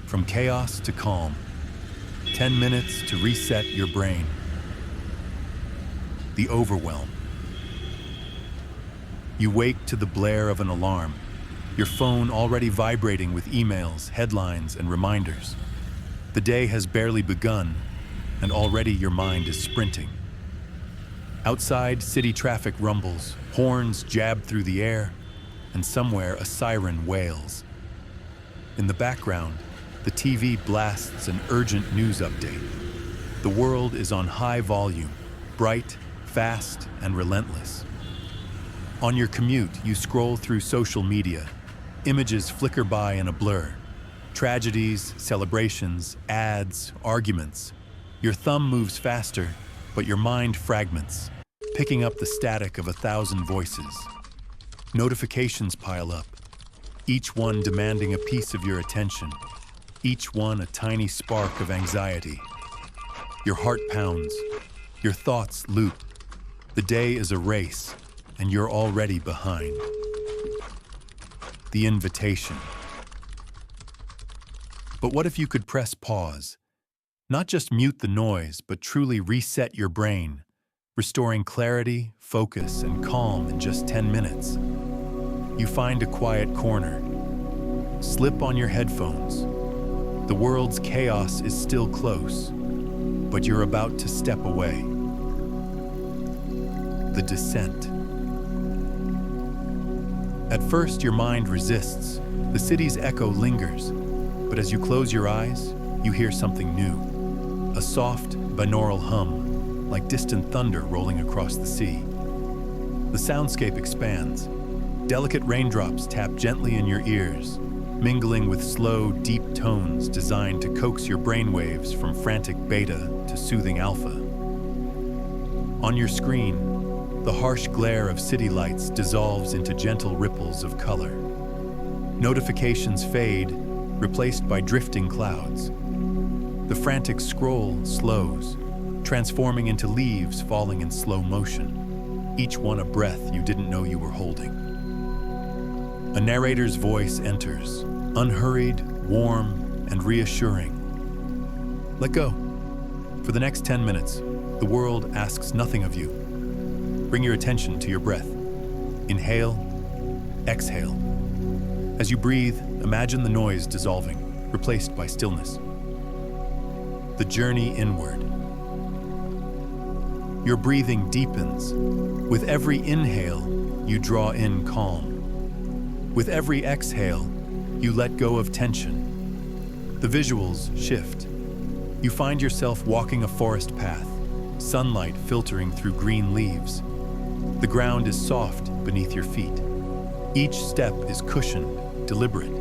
From chaos to calm. 10 minutes to reset your brain. The overwhelm. You wake to the blare of an alarm, your phone already vibrating with emails, headlines, and reminders. The day has barely begun, and already your mind is sprinting. Outside, city traffic rumbles, horns jab through the air, and somewhere a siren wails. In the background, the TV blasts an urgent news update. The world is on high volume, bright, fast, and relentless. On your commute, you scroll through social media. Images flicker by in a blur. Tragedies, celebrations, ads, arguments. Your thumb moves faster, but your mind fragments, picking up the static of 1,000 voices. Notifications pile up, each one demanding a piece of your attention, each one a tiny spark of anxiety. Your heart pounds, your thoughts loop. The day is a race, and you're already behind. The invitation. But what if you could press pause? Not just mute the noise, but truly reset your brain, restoring clarity, focus, and calm in just 10 minutes. You find a quiet corner. Slip on your headphones. The world's chaos is still close, but you're about to step away. The descent. At first, your mind resists. The city's echo lingers. But as you close your eyes, you hear something new. A soft, binaural hum, like distant thunder rolling across the sea. The soundscape expands. Delicate raindrops tap gently in your ears, mingling with slow, deep tones designed to coax your brainwaves from frantic beta to soothing alpha. On your screen, the harsh glare of city lights dissolves into gentle ripples of color. Notifications fade, replaced by drifting clouds. The frantic scroll slows, transforming into leaves falling in slow motion, each one a breath you didn't know you were holding. A narrator's voice enters, unhurried, warm, and reassuring. Let go. For the next 10 minutes, the world asks nothing of you. Bring your attention to your breath. Inhale, exhale. As you breathe, imagine the noise dissolving, replaced by stillness. The journey inward. Your breathing deepens. With every inhale, you draw in calm. With every exhale, you let go of tension. The visuals shift. You find yourself walking a forest path, sunlight filtering through green leaves. The ground is soft beneath your feet. Each step is cushioned, deliberate.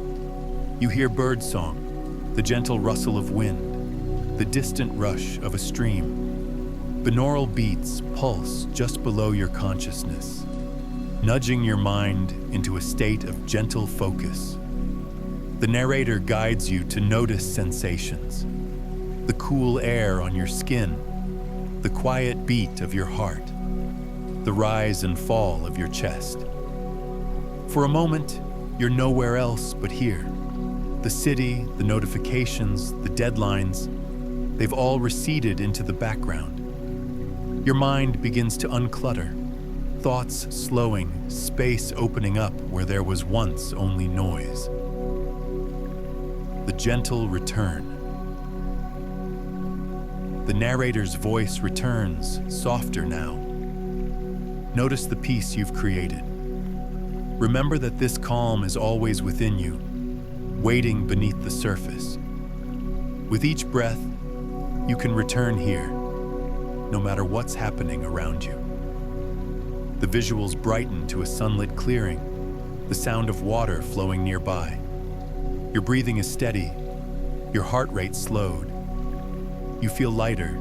You hear birdsong, the gentle rustle of wind, the distant rush of a stream. Binaural beats pulse just below your consciousness, nudging your mind into a state of gentle focus. The narrator guides you to notice sensations, the cool air on your skin, the quiet beat of your heart, the rise and fall of your chest. For a moment, you're nowhere else but here. The city, the notifications, the deadlines, they've all receded into the background. Your mind begins to unclutter, thoughts slowing, space opening up where there was once only noise. The gentle return. The narrator's voice returns, softer now. Notice the peace you've created. Remember that this calm is always within you, waiting beneath the surface. With each breath, you can return here, no matter what's happening around you. The visuals brighten to a sunlit clearing, the sound of water flowing nearby. Your breathing is steady, your heart rate slowed. You feel lighter,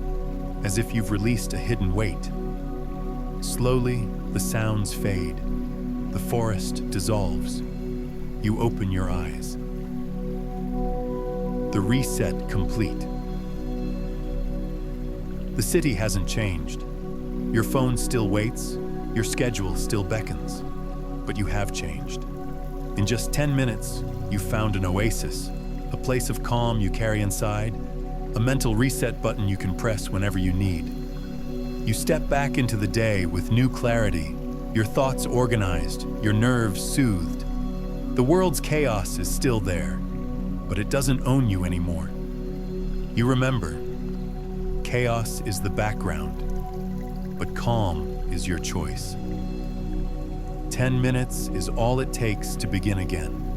as if you've released a hidden weight. Slowly, the sounds fade. The forest dissolves. You open your eyes. The reset complete. The city hasn't changed. Your phone still waits, your schedule still beckons, but you have changed. In just 10 minutes, you've found an oasis, a place of calm you carry inside, a mental reset button you can press whenever you need. You step back into the day with new clarity, your thoughts organized, your nerves soothed. The world's chaos is still there, but it doesn't own you anymore. You remember, chaos is the background, but calm is your choice. 10 minutes is all it takes to begin again.